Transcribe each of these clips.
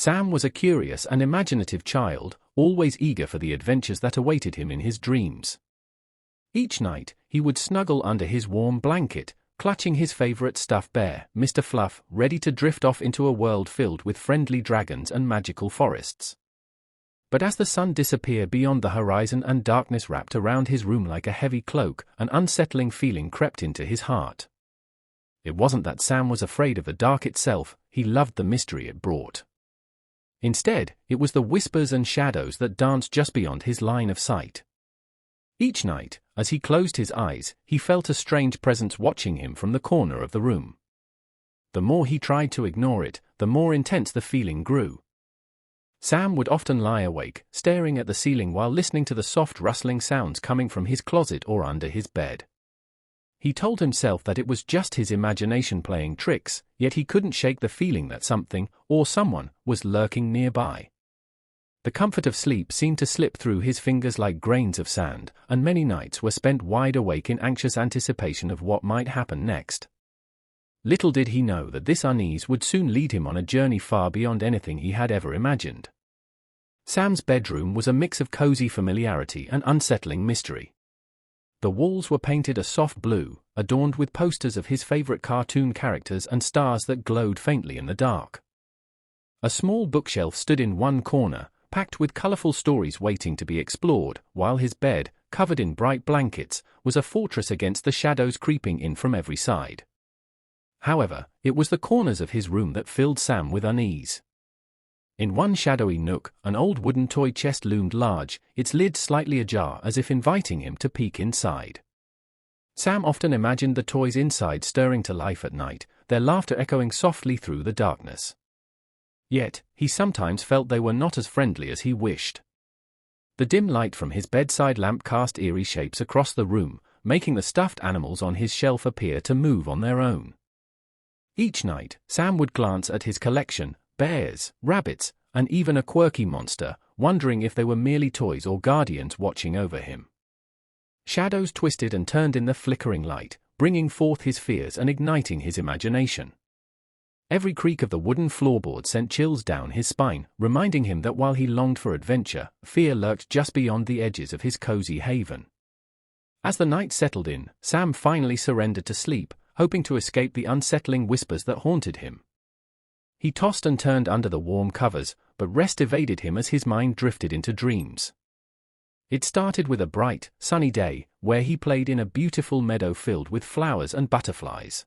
Sam was a curious and imaginative child, always eager for the adventures that awaited him in his dreams. Each night, he would snuggle under his warm blanket, clutching his favorite stuffed bear, Mr. Fluff, ready to drift off into a world filled with friendly dragons and magical forests. But as the sun disappeared beyond the horizon and darkness wrapped around his room like a heavy cloak, an unsettling feeling crept into his heart. It wasn't that Sam was afraid of the dark itself, he loved the mystery it brought. Instead, it was the whispers and shadows that danced just beyond his line of sight. Each night, as he closed his eyes, he felt a strange presence watching him from the corner of the room. The more he tried to ignore it, the more intense the feeling grew. Sam would often lie awake, staring at the ceiling while listening to the soft rustling sounds coming from his closet or under his bed. He told himself that it was just his imagination playing tricks, yet he couldn't shake the feeling that something, or someone, was lurking nearby. The comfort of sleep seemed to slip through his fingers like grains of sand, and many nights were spent wide awake in anxious anticipation of what might happen next. Little did he know that this unease would soon lead him on a journey far beyond anything he had ever imagined. Sam's bedroom was a mix of cozy familiarity and unsettling mystery. The walls were painted a soft blue, adorned with posters of his favorite cartoon characters and stars that glowed faintly in the dark. A small bookshelf stood in one corner, packed with colorful stories waiting to be explored, while his bed, covered in bright blankets, was a fortress against the shadows creeping in from every side. However, it was the corners of his room that filled Sam with unease. In one shadowy nook, an old wooden toy chest loomed large, its lid slightly ajar as if inviting him to peek inside. Sam often imagined the toys inside stirring to life at night, their laughter echoing softly through the darkness. Yet, he sometimes felt they were not as friendly as he wished. The dim light from his bedside lamp cast eerie shapes across the room, making the stuffed animals on his shelf appear to move on their own. Each night, Sam would glance at his collection, bears, rabbits, and even a quirky monster, wondering if they were merely toys or guardians watching over him. Shadows twisted and turned in the flickering light, bringing forth his fears and igniting his imagination. Every creak of the wooden floorboard sent chills down his spine, reminding him that while he longed for adventure, fear lurked just beyond the edges of his cozy haven. As the night settled in, Sam finally surrendered to sleep, hoping to escape the unsettling whispers that haunted him. He tossed and turned under the warm covers, but rest evaded him as his mind drifted into dreams. It started with a bright, sunny day, where he played in a beautiful meadow filled with flowers and butterflies.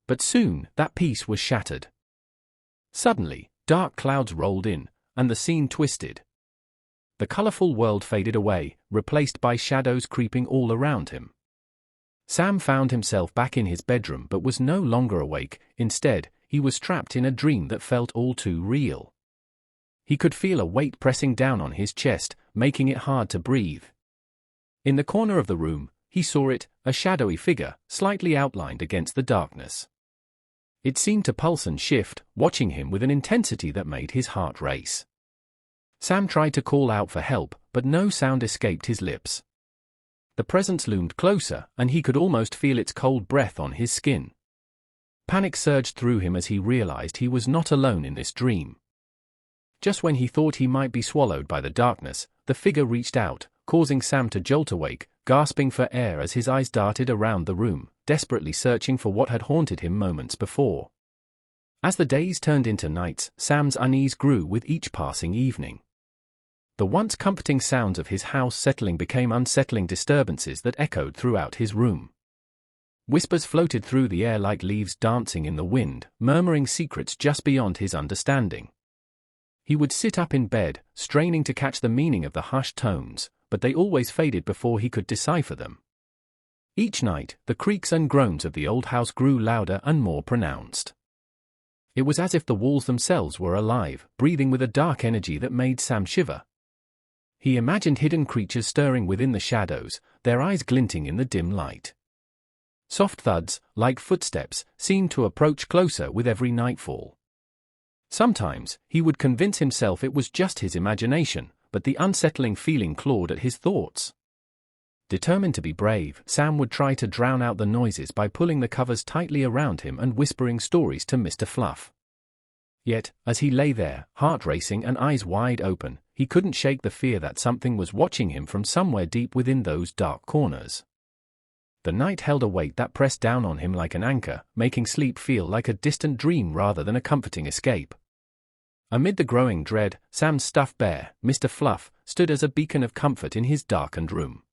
But soon, that peace was shattered. Suddenly, dark clouds rolled in, and the scene twisted. The colorful world faded away, replaced by shadows creeping all around him. Sam found himself back in his bedroom but was no longer awake. Instead, he was trapped in a dream that felt all too real. He could feel a weight pressing down on his chest, making it hard to breathe. In the corner of the room, he saw it, a shadowy figure, slightly outlined against the darkness. It seemed to pulse and shift, watching him with an intensity that made his heart race. Sam tried to call out for help, but no sound escaped his lips. The presence loomed closer, and he could almost feel its cold breath on his skin. Panic surged through him as he realized he was not alone in this dream. Just when he thought he might be swallowed by the darkness, the figure reached out, causing Sam to jolt awake, gasping for air as his eyes darted around the room, desperately searching for what had haunted him moments before. As the days turned into nights, Sam's unease grew with each passing evening. The once comforting sounds of his house settling became unsettling disturbances that echoed throughout his room. Whispers floated through the air like leaves dancing in the wind, murmuring secrets just beyond his understanding. He would sit up in bed, straining to catch the meaning of the hushed tones, but they always faded before he could decipher them. Each night, the creaks and groans of the old house grew louder and more pronounced. It was as if the walls themselves were alive, breathing with a dark energy that made Sam shiver. He imagined hidden creatures stirring within the shadows, their eyes glinting in the dim light. Soft thuds, like footsteps, seemed to approach closer with every nightfall. Sometimes, he would convince himself it was just his imagination, but the unsettling feeling clawed at his thoughts. Determined to be brave, Sam would try to drown out the noises by pulling the covers tightly around him and whispering stories to Mr. Fluff. Yet, as he lay there, heart racing and eyes wide open, he couldn't shake the fear that something was watching him from somewhere deep within those dark corners. The night held a weight that pressed down on him like an anchor, making sleep feel like a distant dream rather than a comforting escape. Amid the growing dread, Sam's stuffed bear, Mr. Fluff, stood as a beacon of comfort in his darkened room.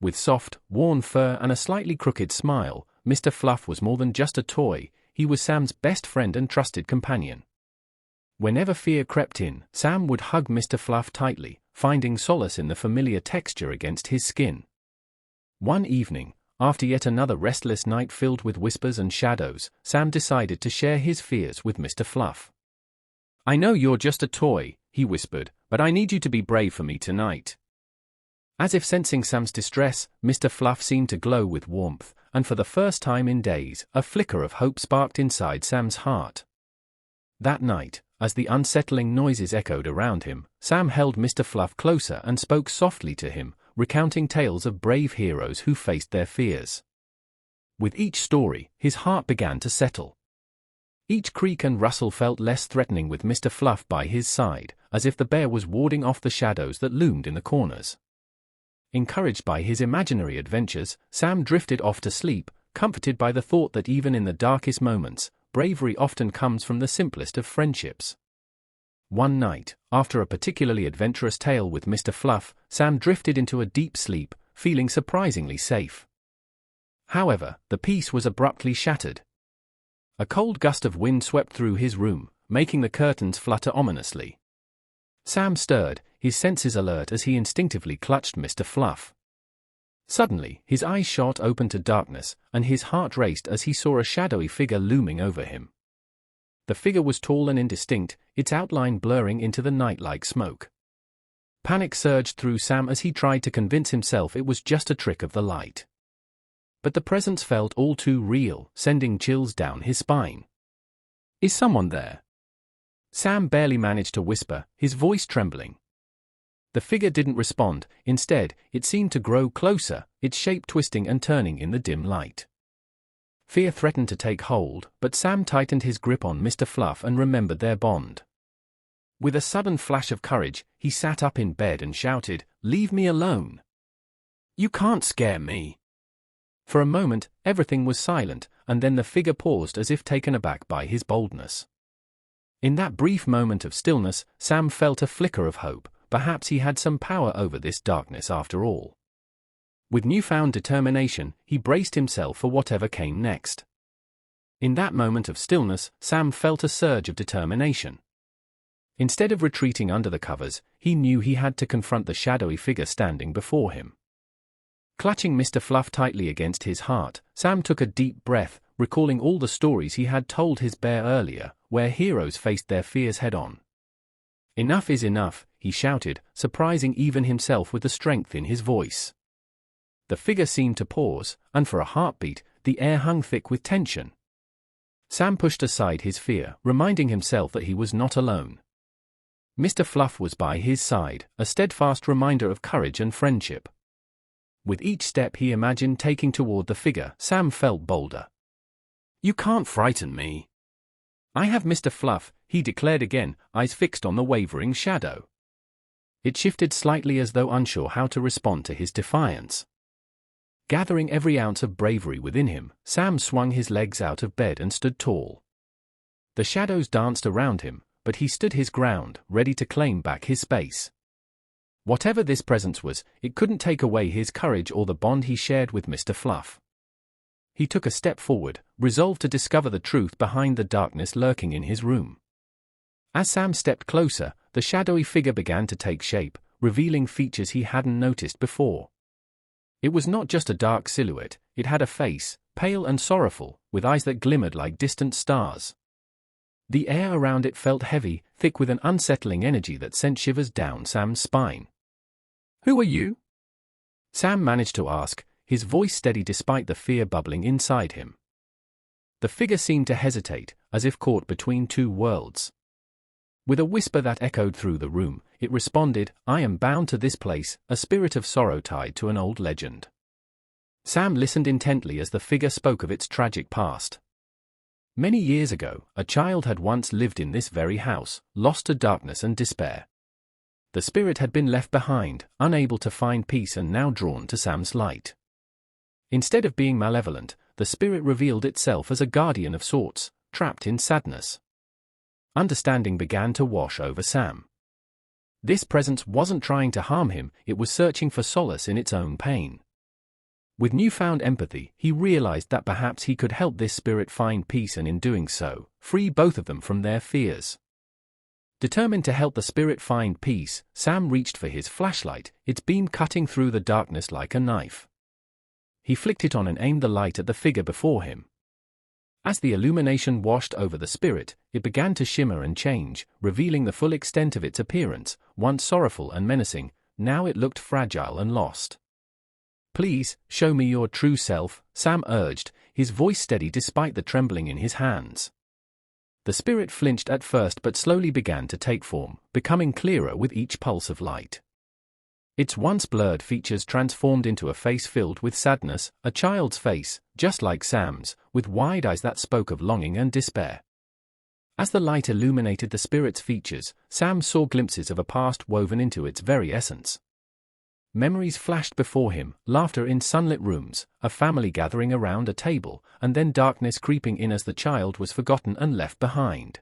With soft, worn fur and a slightly crooked smile, Mr. Fluff was more than just a toy, he was Sam's best friend and trusted companion. Whenever fear crept in, Sam would hug Mr. Fluff tightly, finding solace in the familiar texture against his skin. One evening, after yet another restless night filled with whispers and shadows, Sam decided to share his fears with Mr. Fluff. "I know you're just a toy," he whispered, "but I need you to be brave for me tonight." As if sensing Sam's distress, Mr. Fluff seemed to glow with warmth, and for the first time in days, a flicker of hope sparked inside Sam's heart. That night, as the unsettling noises echoed around him, Sam held Mr. Fluff closer and spoke softly to him, recounting tales of brave heroes who faced their fears. With each story, his heart began to settle. Each creak and rustle felt less threatening with Mr. Fluff by his side, as if the bear was warding off the shadows that loomed in the corners. Encouraged by his imaginary adventures, Sam drifted off to sleep, comforted by the thought that even in the darkest moments, bravery often comes from the simplest of friendships. One night, after a particularly adventurous tale with Mr. Fluff, Sam drifted into a deep sleep, feeling surprisingly safe. However, the peace was abruptly shattered. A cold gust of wind swept through his room, making the curtains flutter ominously. Sam stirred, his senses alert as he instinctively clutched Mr. Fluff. Suddenly, his eyes shot open to darkness, and his heart raced as he saw a shadowy figure looming over him. The figure was tall and indistinct, its outline blurring into the night like smoke. Panic surged through Sam as he tried to convince himself it was just a trick of the light. But the presence felt all too real, sending chills down his spine. "Is someone there?" Sam barely managed to whisper, his voice trembling. The figure didn't respond, instead, it seemed to grow closer, its shape twisting and turning in the dim light. Fear threatened to take hold, but Sam tightened his grip on Mr. Fluff and remembered their bond. With a sudden flash of courage, he sat up in bed and shouted, "Leave me alone! You can't scare me!" For a moment, everything was silent, and then the figure paused as if taken aback by his boldness. In that brief moment of stillness, Sam felt a flicker of hope. Perhaps he had some power over this darkness after all. With newfound determination, he braced himself for whatever came next. In that moment of stillness, Sam felt a surge of determination. Instead of retreating under the covers, he knew he had to confront the shadowy figure standing before him. Clutching Mr. Fluff tightly against his heart, Sam took a deep breath, recalling all the stories he had told his bear earlier, where heroes faced their fears head-on. "Enough is enough," he shouted, surprising even himself with the strength in his voice. The figure seemed to pause, and for a heartbeat, the air hung thick with tension. Sam pushed aside his fear, reminding himself that he was not alone. Mr. Fluff was by his side, a steadfast reminder of courage and friendship. With each step he imagined taking toward the figure, Sam felt bolder. "You can't frighten me. I have Mr. Fluff," he declared again, eyes fixed on the wavering shadow. It shifted slightly as though unsure how to respond to his defiance. Gathering every ounce of bravery within him, Sam swung his legs out of bed and stood tall. The shadows danced around him, but he stood his ground, ready to claim back his space. Whatever this presence was, it couldn't take away his courage or the bond he shared with Mr. Fluff. He took a step forward, resolved to discover the truth behind the darkness lurking in his room. As Sam stepped closer, the shadowy figure began to take shape, revealing features he hadn't noticed before. It was not just a dark silhouette, it had a face, pale and sorrowful, with eyes that glimmered like distant stars. The air around it felt heavy, thick with an unsettling energy that sent shivers down Sam's spine. "Who are you?" Sam managed to ask, his voice steady despite the fear bubbling inside him. The figure seemed to hesitate, as if caught between two worlds. With a whisper that echoed through the room, it responded, "I am bound to this place, a spirit of sorrow tied to an old legend." Sam listened intently as the figure spoke of its tragic past. Many years ago, a child had once lived in this very house, lost to darkness and despair. The spirit had been left behind, unable to find peace and now drawn to Sam's light. Instead of being malevolent, the spirit revealed itself as a guardian of sorts, trapped in sadness. Understanding began to wash over Sam. This presence wasn't trying to harm him, it was searching for solace in its own pain. With newfound empathy, he realized that perhaps he could help this spirit find peace and in doing so, free both of them from their fears. Determined to help the spirit find peace, Sam reached for his flashlight, its beam cutting through the darkness like a knife. He flicked it on and aimed the light at the figure before him. As the illumination washed over the spirit, it began to shimmer and change, revealing the full extent of its appearance. Once sorrowful and menacing, now it looked fragile and lost. "Please, show me your true self," Sam urged, his voice steady despite the trembling in his hands. The spirit flinched at first but slowly began to take form, becoming clearer with each pulse of light. Its once blurred features transformed into a face filled with sadness, a child's face, just like Sam's, with wide eyes that spoke of longing and despair. As the light illuminated the spirit's features, Sam saw glimpses of a past woven into its very essence. Memories flashed before him, laughter in sunlit rooms, a family gathering around a table, and then darkness creeping in as the child was forgotten and left behind.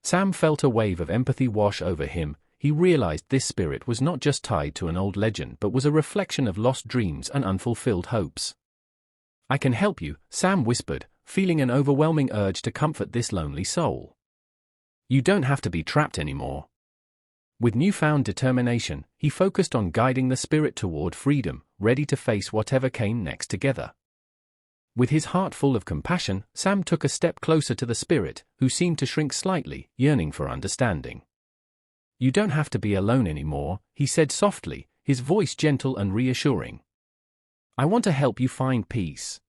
Sam felt a wave of empathy wash over him. He realized this spirit was not just tied to an old legend but was a reflection of lost dreams and unfulfilled hopes. "I can help you," Sam whispered, feeling an overwhelming urge to comfort this lonely soul. "You don't have to be trapped anymore." With newfound determination, he focused on guiding the spirit toward freedom, ready to face whatever came next together. With his heart full of compassion, Sam took a step closer to the spirit, who seemed to shrink slightly, yearning for understanding. "You don't have to be alone anymore," he said softly, his voice gentle and reassuring. "I want to help you find peace."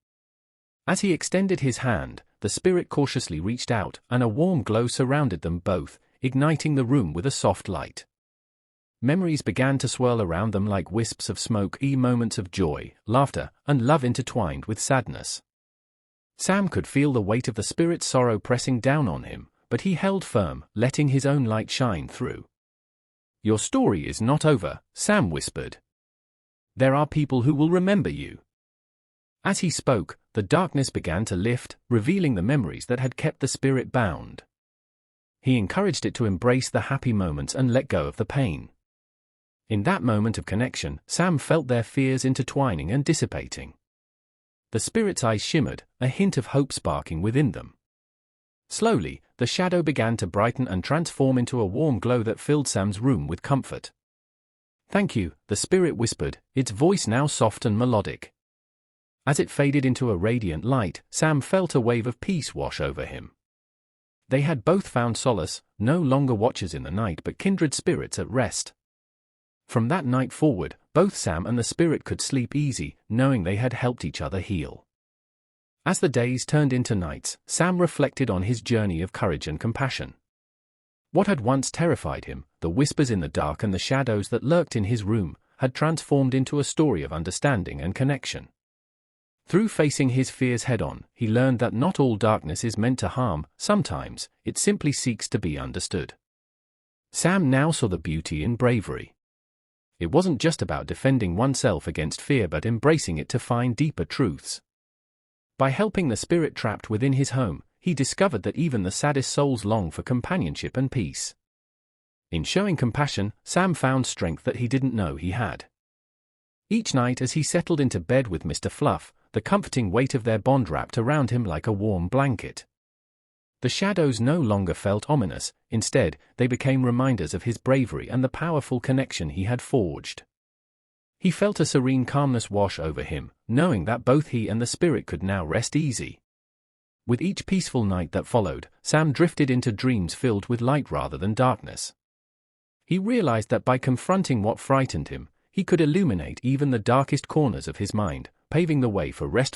As he extended his hand, the spirit cautiously reached out, and a warm glow surrounded them both, igniting the room with a soft light. Memories began to swirl around them like wisps of smoke, moments of joy, laughter, and love intertwined with sadness. Sam could feel the weight of the spirit's sorrow pressing down on him, but he held firm, letting his own light shine through. "Your story is not over," Sam whispered. "There are people who will remember you." As he spoke, the darkness began to lift, revealing the memories that had kept the spirit bound. He encouraged it to embrace the happy moments and let go of the pain. In that moment of connection, Sam felt their fears intertwining and dissipating. The spirit's eyes shimmered, a hint of hope sparking within them. Slowly, the shadow began to brighten and transform into a warm glow that filled Sam's room with comfort. "Thank you," the spirit whispered, its voice now soft and melodic. As it faded into a radiant light, Sam felt a wave of peace wash over him. They had both found solace, no longer watchers in the night but kindred spirits at rest. From that night forward, both Sam and the spirit could sleep easy, knowing they had helped each other heal. As the days turned into nights, Sam reflected on his journey of courage and compassion. What had once terrified him, the whispers in the dark and the shadows that lurked in his room, had transformed into a story of understanding and connection. Through facing his fears head-on, he learned that not all darkness is meant to harm, sometimes, it simply seeks to be understood. Sam now saw the beauty in bravery. It wasn't just about defending oneself against fear but embracing it to find deeper truths. By helping the spirit trapped within his home, he discovered that even the saddest souls long for companionship and peace. In showing compassion, Sam found strength that he didn't know he had. Each night as he settled into bed with Mr. Fluff, the comforting weight of their bond wrapped around him like a warm blanket. The shadows no longer felt ominous, instead, they became reminders of his bravery and the powerful connection he had forged. He felt a serene calmness wash over him, knowing that both he and the spirit could now rest easy. With each peaceful night that followed, Sam drifted into dreams filled with light rather than darkness. He realized that by confronting what frightened him, he could illuminate even the darkest corners of his mind, paving the way for restful